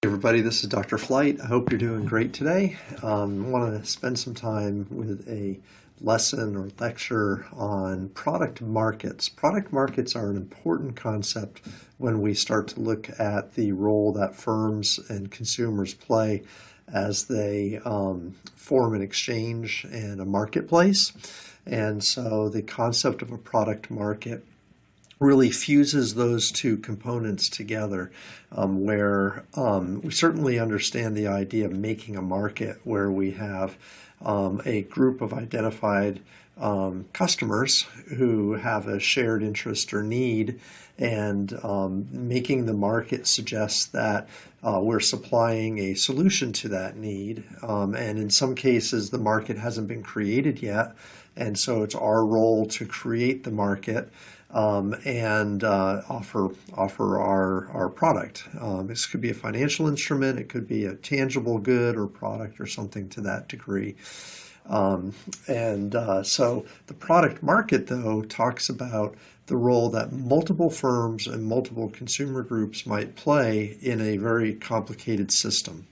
Everybody, this is Dr. Flight. I hope you're doing great today. I want to spend some time with a lesson or lecture on product markets. Product markets are an important concept when we start to look at the role that firms and consumers play as they form an exchange and a marketplace. And so the concept of a product market really fuses those two components together, where we certainly understand the idea of making a market where we have a group of identified customers who have a shared interest or need, and making the market suggests that we're supplying a solution to that need. And in some cases, the market hasn't been created yet, and so it's our role to create the market and offer our product. This could be a financial instrument, it could be a tangible good or product or something to that degree. So the product market, though, talks about the role that multiple firms and multiple consumer groups might play in a very complicated system.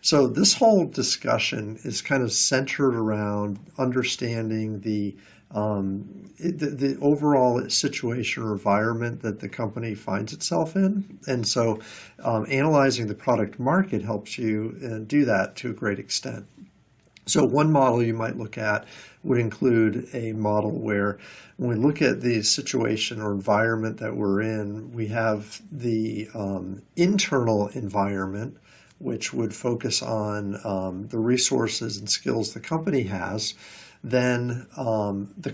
So this whole discussion is kind of centered around understanding the overall situation or environment that the company finds itself in. And so analyzing the product market helps you do that to a great extent. So one model you might look at would include a model where when we look at the situation or environment that we're in, we have the internal environment, which would focus on the resources and skills the company has. Then the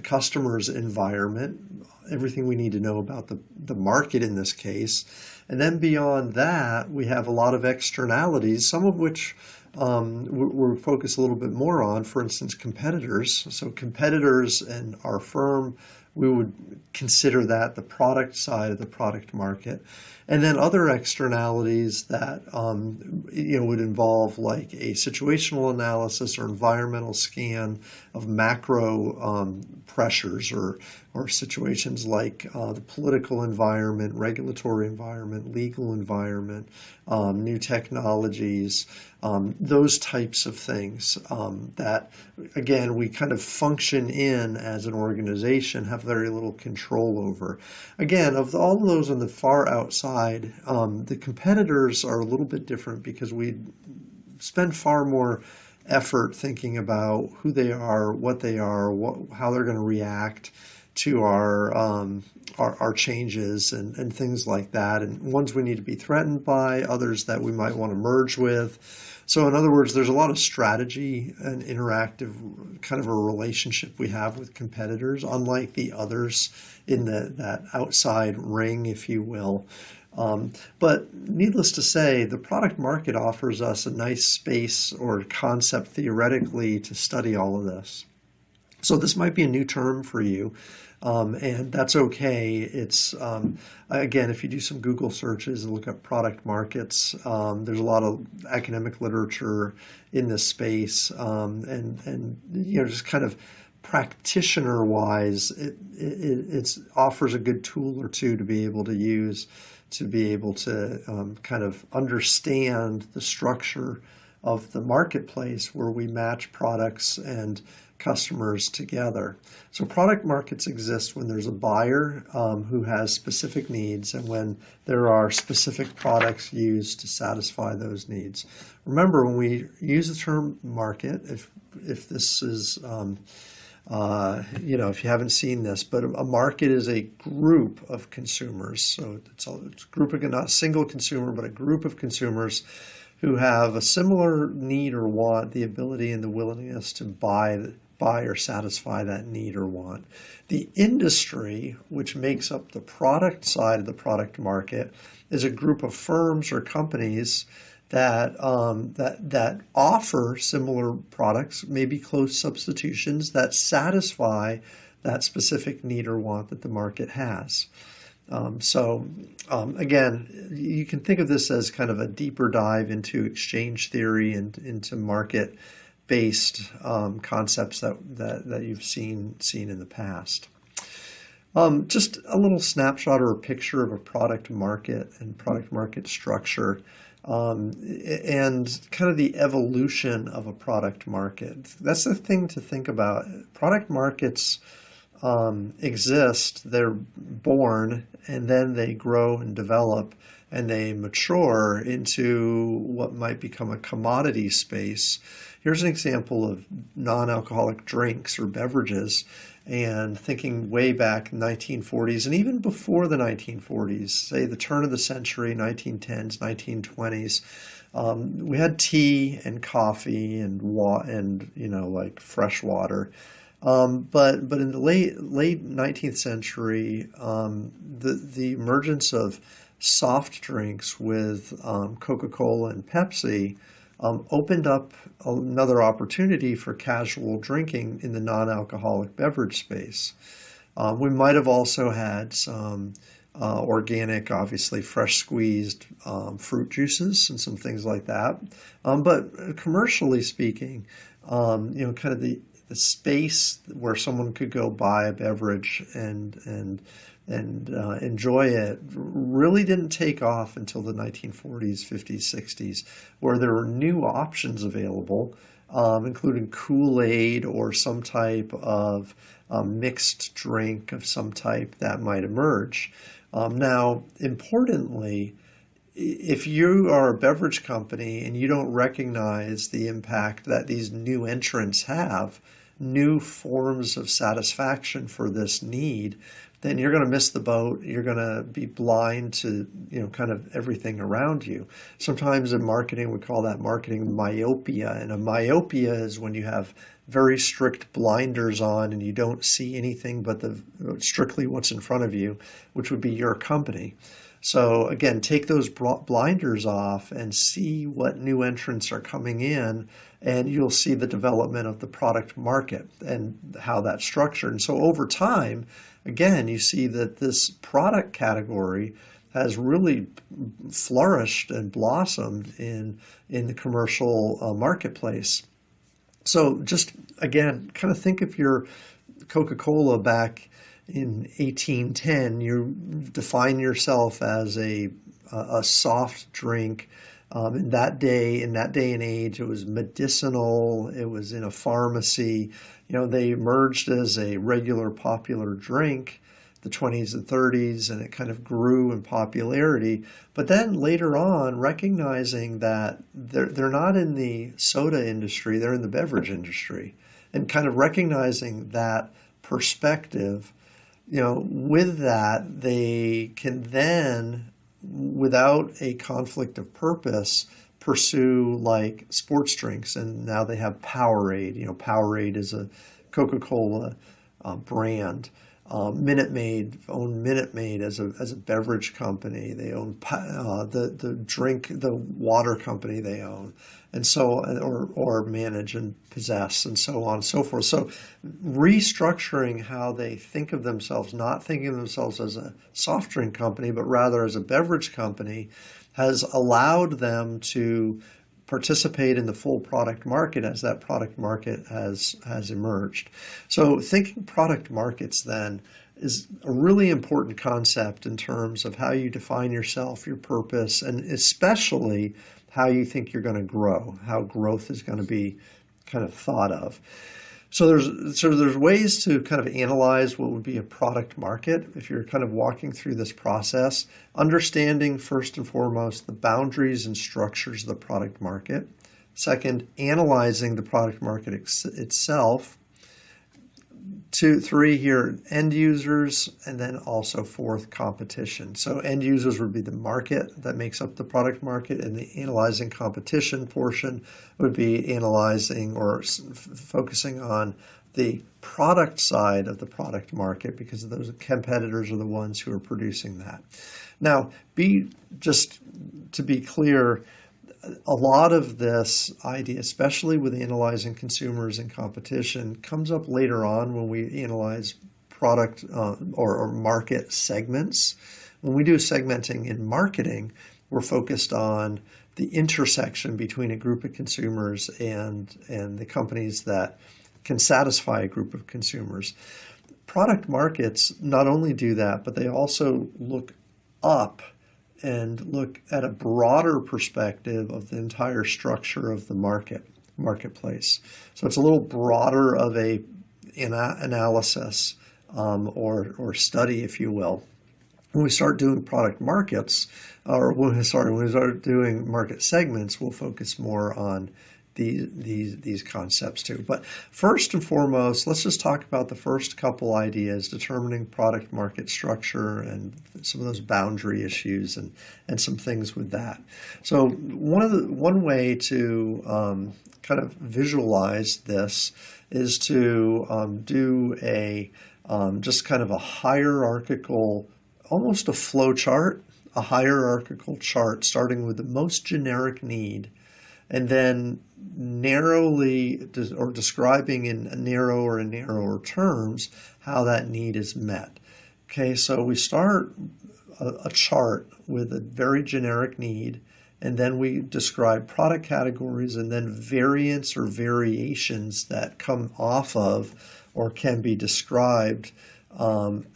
customer's environment, everything we need to know about the market in this case. And then beyond that, we have a lot of externalities, some of which we'll focus a little bit more on, for instance, competitors. So competitors and our firm, we would consider that the product side of the product market. And then other externalities that would involve like a situational analysis or environmental scan of macro pressures or situations like the political environment, regulatory environment, legal environment, new technologies, those types of things that, again, we kind of function in as an organization, have very little control over. Again, of all of those on the far outside, the competitors are a little bit different because we spend far more effort thinking about who they are, what they are, how they're going to react to our changes and things like that, and ones we need to be threatened by, others that we might want to merge with. So in other words, there's a lot of strategy and interactive kind of a relationship we have with competitors, unlike the others in that outside ring, if you will. But needless to say, the product market offers us a nice space or concept theoretically to study all of this. So this might be a new term for you, and that's okay. It's, again, if you do some Google searches and look up product markets, there's a lot of academic literature in this space, and just kind of practitioner-wise, it offers a good tool or two to be able to use to be able to kind of understand the structure of the marketplace where we match products and customers together. So product markets exist when there's a buyer who has specific needs and when there are specific products used to satisfy those needs. Remember, when we use the term market, if this is if you haven't seen this, but a market is a group of consumers. So it's a group of, not a single consumer, but a group of consumers who have a similar need or want, the ability and the willingness to buy or satisfy that need or want. The industry, which makes up the product side of the product market, is a group of firms or companies that offer similar products, maybe close substitutions that satisfy that specific need or want that the market has. Again, you can think of this as kind of a deeper dive into exchange theory and into market-based concepts that you've seen in the past. Just a little snapshot or a picture of a product market and product market structure, and kind of the evolution of a product market. That's the thing to think about. Product markets exist, they're born, and then they grow and develop and they mature into what might become a commodity space. Here's an example of non-alcoholic drinks or beverages, and thinking way back 1940s and even before the 1940s, say the turn of the century, 1910s, 1920s, we had tea and coffee and like fresh water. But in the late 19th century, the emergence of soft drinks with Coca-Cola and Pepsi opened up another opportunity for casual drinking in the non-alcoholic beverage space. We might have also had some organic, obviously fresh squeezed fruit juices and some things like that. But commercially speaking, kind of the space where someone could go buy a beverage and enjoy it really didn't take off until the 1940s, 50s, 60s, where there were new options available, including Kool-Aid or some type of mixed drink of some type that might emerge. Now, importantly, if you are a beverage company and you don't recognize the impact that these new entrants have, new forms of satisfaction for this need, then you're going to miss the boat. You're going to be blind to, kind of everything around you. Sometimes in marketing, we call that marketing myopia. And a myopia is when you have very strict blinders on and you don't see anything but strictly what's in front of you, which would be your company. So again, take those blinders off and see what new entrants are coming in, and you'll see the development of the product market and how that's structured. And so over time, again, you see that this product category has really flourished and blossomed in the commercial marketplace. So just, again, kind of think if you're Coca-Cola back in 1810, you define yourself as a soft drink. In that day and age, it was medicinal. It was in a pharmacy. They emerged as a regular popular drink, the 20s and 30s, and it kind of grew in popularity. But then later on, recognizing that they're not in the soda industry, they're in the beverage industry, and kind of recognizing that perspective, with that, they can then, without a conflict of purpose, pursue like sports drinks. And now they have Powerade. Powerade is a Coca-Cola brand. Minute Maid own Minute Maid as a beverage company. They own the water company they own, and so or manage and possess, and so on and so forth. So restructuring how they think of themselves, not thinking of themselves as a soft drink company, but rather as a beverage company, has allowed them to participate in the full product market as that product market has emerged. So thinking product markets then is a really important concept in terms of how you define yourself, your purpose, and especially how you think you're going to grow, how growth is going to be kind of thought of. So there's ways to kind of analyze what would be a product market if you're kind of walking through this process, understanding first and foremost the boundaries and structures of the product market. Second, analyzing the product market itself. 2, 3 here, end users, and then also fourth, competition. So end users would be the market that makes up the product market, and the analyzing competition portion would be analyzing or focusing on the product side of the product market, because those competitors are the ones who are producing that. Now, just to be clear, a lot of this idea, especially with analyzing consumers and competition, comes up later on when we analyze product or market segments. When we do segmenting in marketing, we're focused on the intersection between a group of consumers and the companies that can satisfy a group of consumers. product markets not only do that, but they also look up and look at a broader perspective of the entire structure of the marketplace. So it's a little broader of a analysis or study, if you will. When we start doing product markets, or when we start doing market segments, we'll focus more on these concepts too. But first and foremost, let's just talk about the first couple ideas, determining product market structure and some of those boundary issues and some things with that. So one way to kind of visualize this is to do a just kind of a hierarchical, almost a flow chart, a hierarchical chart starting with the most generic need, and then narrowly or describing in narrower and narrower terms how that need is met. Okay, so we start a chart with a very generic need, and then we describe product categories and then variants or variations that come off of or can be described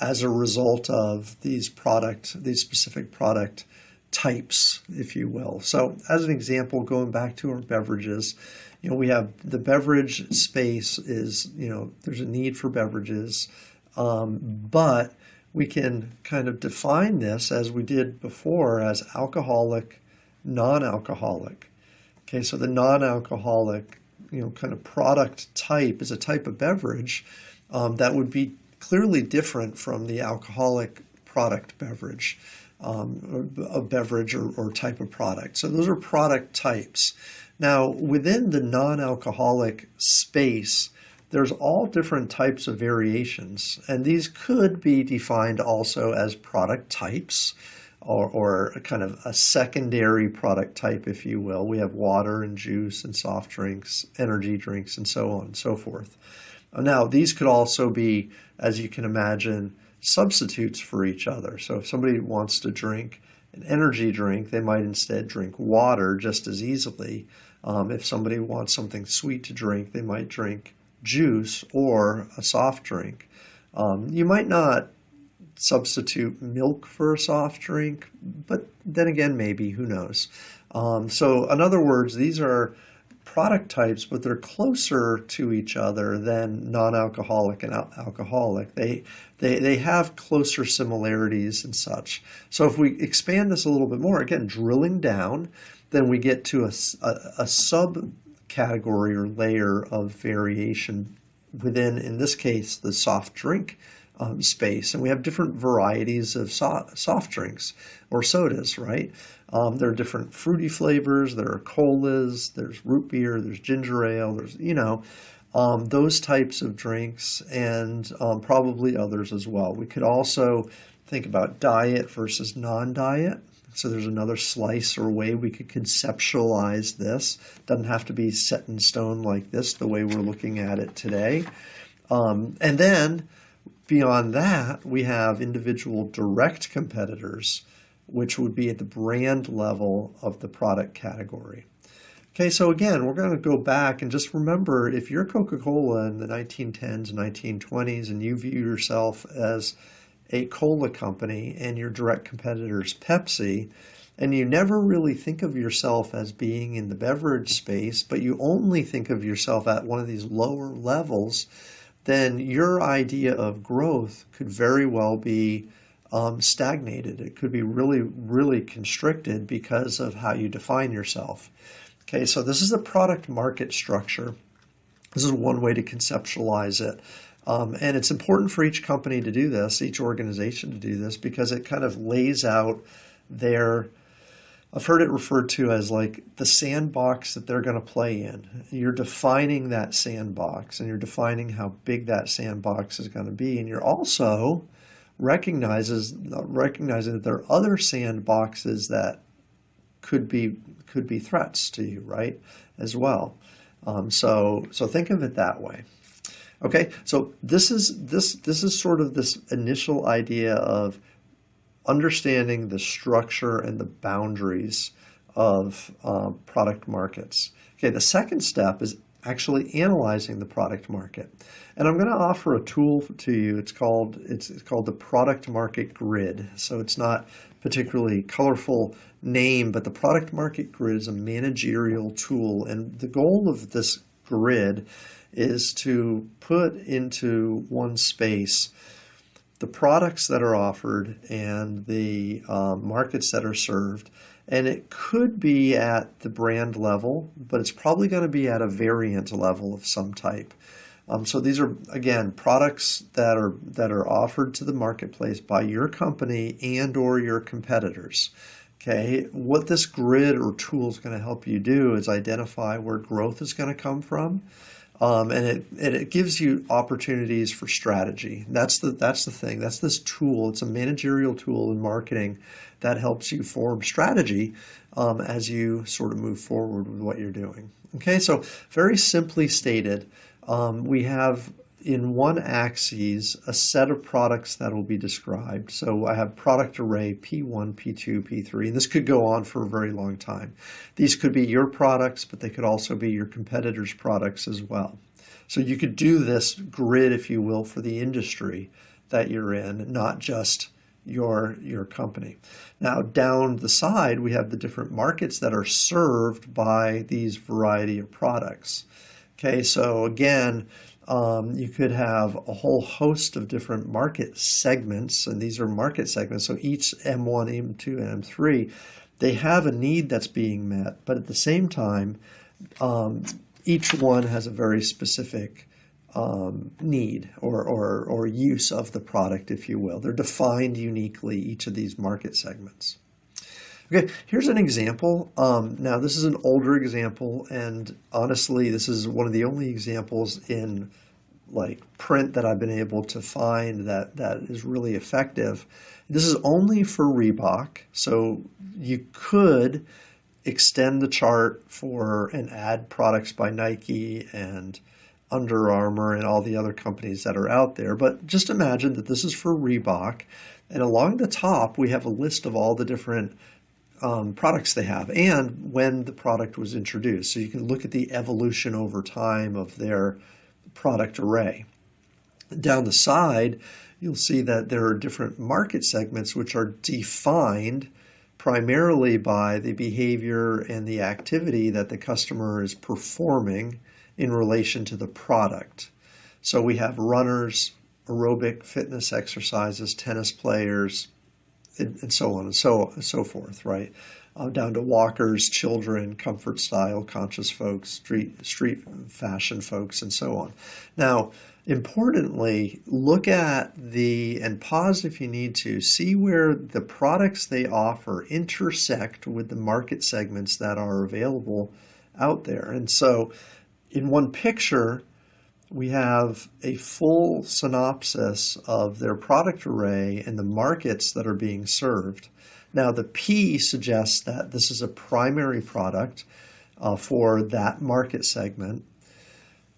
as a result of these specific product types, if you will. So as an example, going back to our beverages, we have the beverage space is, there's a need for beverages, but we can kind of define this as we did before as alcoholic, non-alcoholic. Okay, so the non-alcoholic, kind of product type is a type of beverage that would be clearly different from the alcoholic product beverage. A beverage or type of product. So those are product types. Now, within the non-alcoholic space, there's all different types of variations, and these could be defined also as product types or a kind of a secondary product type, if you will. We have water and juice and soft drinks, energy drinks, and so on and so forth. Now, these could also be, as you can imagine, substitutes for each other. So if somebody wants to drink an energy drink, they might instead drink water just as easily. If somebody wants something sweet to drink, they might drink juice or a soft drink. You might not substitute milk for a soft drink, but then again, maybe, who knows? So in other words, these are product types, but they're closer to each other than non-alcoholic and alcoholic. They have closer similarities and such. So if we expand this a little bit more, again, drilling down, then we get to a subcategory or layer of variation within, in this case, the soft drink space. And we have different varieties of soft drinks or sodas, right? There are different fruity flavors, there are colas, there's root beer, there's ginger ale, there's, those types of drinks, and probably others as well. We could also think about diet versus non-diet. So there's another slice or way we could conceptualize this. Doesn't have to be set in stone like this, the way we're looking at it today. And then beyond that, we have individual direct competitors, which would be at the brand level of the product category. Okay, so again, we're going to go back and just remember, if you're Coca-Cola in the 1910s, 1920s, and you view yourself as a cola company and your direct competitor's Pepsi, and you never really think of yourself as being in the beverage space, but you only think of yourself at one of these lower levels, then your idea of growth could very well be stagnated. It could be really, really constricted because of how you define yourself. Okay, so this is a product market structure. This is one way to conceptualize it. And it's important for each company to do this, each organization to do this, because it kind of lays out their, I've heard it referred to as like the sandbox that they're going to play in. You're defining that sandbox, and you're defining how big that sandbox is going to be. And you're also recognizing that there are other sandboxes that could be threats to you, right, as well. So think of it that way. Okay, so this is sort of this initial idea of understanding the structure and the boundaries of product markets. Okay, the second step is actually analyzing the product market. And I'm going to offer a tool to you. It's called the ProductMarket Grid. So it's not particularly colorful name, but the ProductMarket Grid is a managerial tool. And the goal of this grid is to put into one space the products that are offered and the markets that are served. And it could be at the brand level, but it's probably going to be at a variant level of some type. So these are, again, products that are offered to the marketplace by your company and or your competitors. Okay, what this grid or tool is going to help you do is identify where growth is going to come from. And it gives you opportunities for strategy. That's the thing. That's this tool. It's a managerial tool in marketing that helps you form strategy as you sort of move forward with what you're doing. Okay, so very simply stated, we have in one axis a set of products that will be described. So I have product array P1, P2, P3, and this could go on for a very long time. These could be your products, but they could also be your competitors' products as well. So you could do this grid, if you will, for the industry that you're in, not just your company. Now down the side, we have the different markets that are served by these variety of products. Okay, so again, you could have a whole host of different market segments, and these are market segments. So each M1, M2, and M3, they have a need that's being met, but at the same time, each one has a very specific need or use of the product, if you will. They're defined uniquely, each of these market segments. Okay, here's an example. Now, this is an older example, and honestly, this is one of the only examples in like print that I've been able to find that is really effective. This is only for Reebok, so you could extend the chart for and add products by Nike and Under Armour and all the other companies that are out there. But just imagine that this is for Reebok, and along the top we have a list of all the different products they have and when the product was introduced. So you can look at the evolution over time of their product array. Down the side, you'll see that there are different market segments which are defined primarily by the behavior and the activity that the customer is performing in relation to the product. So we have runners, aerobic fitness exercises, tennis players, and so on and so forth, right? Down to walkers, children, comfort style, conscious folks, street fashion folks, and so on. Now, importantly, look at and pause if you need to, see where the products they offer intersect with the market segments that are available out there. And so in one picture, we have a full synopsis of their product array and the markets that are being served. Now, the P suggests that this is a primary product for that market segment,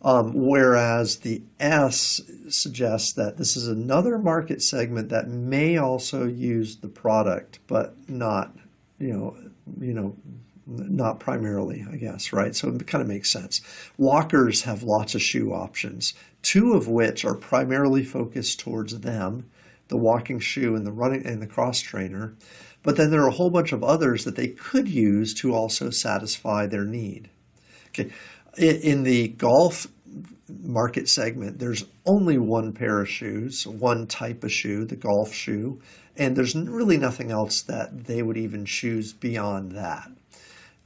whereas the S suggests that this is another market segment that may also use the product, but not, not primarily, I guess, right? So it kind of makes sense. Walkers have lots of shoe options, two of which are primarily focused towards them, the walking shoe and the running and the cross trainer. But then there are a whole bunch of others that they could use to also satisfy their need. Okay, in the golf market segment, there's only one pair of shoes, one type of shoe, the golf shoe, and there's really nothing else that they would even choose beyond that.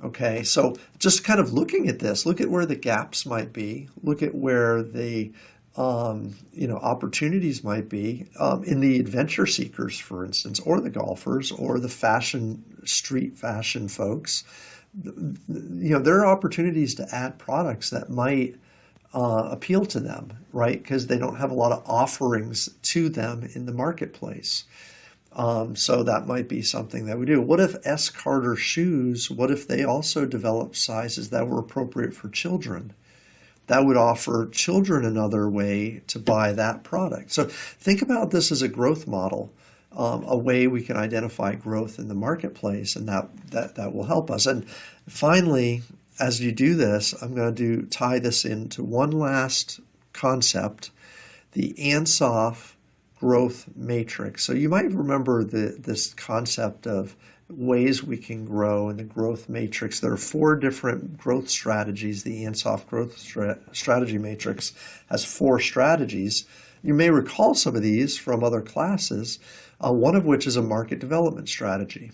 Okay, so just kind of looking at this, look at where the gaps might be, look at where the opportunities might be in the adventure seekers, for instance, or the golfers, or the street fashion folks. There are opportunities to add products that might appeal to them, right? Because they don't have a lot of offerings to them in the marketplace. So that might be something that we do. What if S. Carter shoes, what if they also developed sizes that were appropriate for children? That would offer children another way to buy that product. So think about this as a growth model, a way we can identify growth in the marketplace, and that will help us. And finally, as you do this, I'm going to tie this into one last concept, the Ansoff growth matrix. So you might remember this concept of ways we can grow in the growth matrix. There are 4 different growth strategies. The Ansoff growth strategy matrix has 4 strategies. You may recall some of these from other classes, one of which is a market development strategy.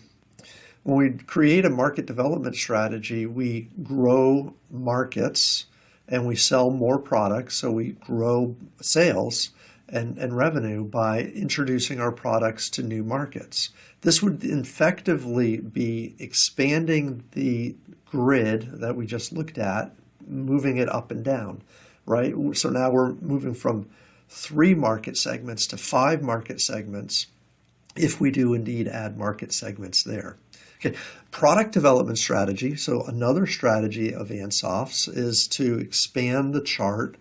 When we create a market development strategy, we grow markets and we sell more products. So we grow sales and revenue by introducing our products to new markets. This would effectively be expanding the grid that we just looked at, moving it up and down, right? So now we're moving from 3 market segments to 5 market segments if we do indeed add market segments there. Okay, product development strategy. So another strategy of Ansoff's is to expand the chart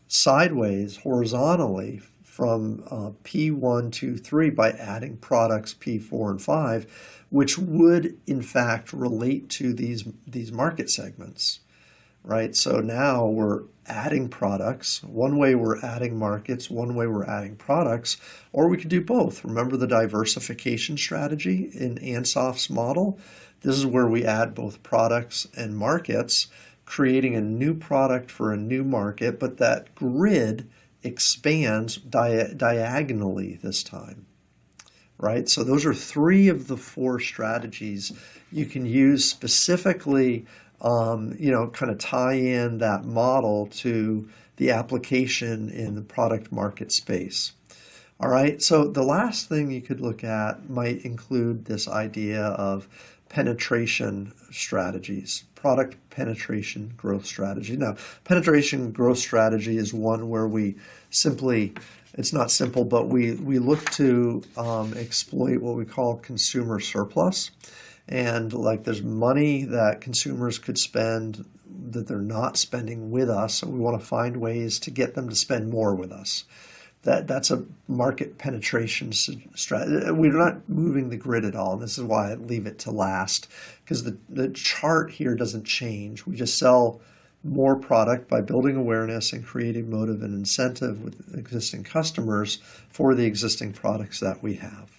sideways, horizontally from P1, 2, 3 by adding products P4 and 5, which would in fact relate to these market segments, right? So now we're adding products. One way we're adding markets, one way we're adding products, or we could do both. Remember the diversification strategy in Ansoff's model? This is where we add both products and markets, creating a new product for a new market, but that grid expands diagonally this time, right? So those are 3 of the 4 strategies you can use specifically, kind of tie in that model to the application in the product market space. All right, so the last thing you could look at might include this idea of penetration strategies, product penetration growth strategy. Now, penetration growth strategy is one where we simply, it's not simple, but we look to exploit what we call consumer surplus. And like there's money that consumers could spend that they're not spending with us, so we want to find ways to get them to spend more with us. That's a market penetration strategy. We're not moving the grid at all. This is why I leave it to last, because the chart here doesn't change. We just sell more product by building awareness and creating motive and incentive with existing customers for the existing products that we have.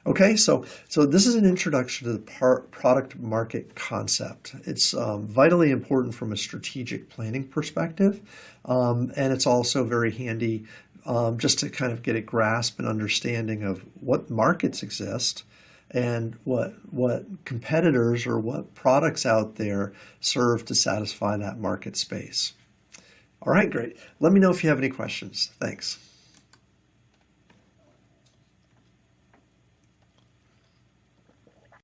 Okay, so this is an introduction to the product market concept. It's vitally important from a strategic planning perspective, and it's also very handy just to kind of get a grasp and understanding of what markets exist and what competitors or what products out there serve to satisfy that market space. All right, great. Let me know if you have any questions. Thanks.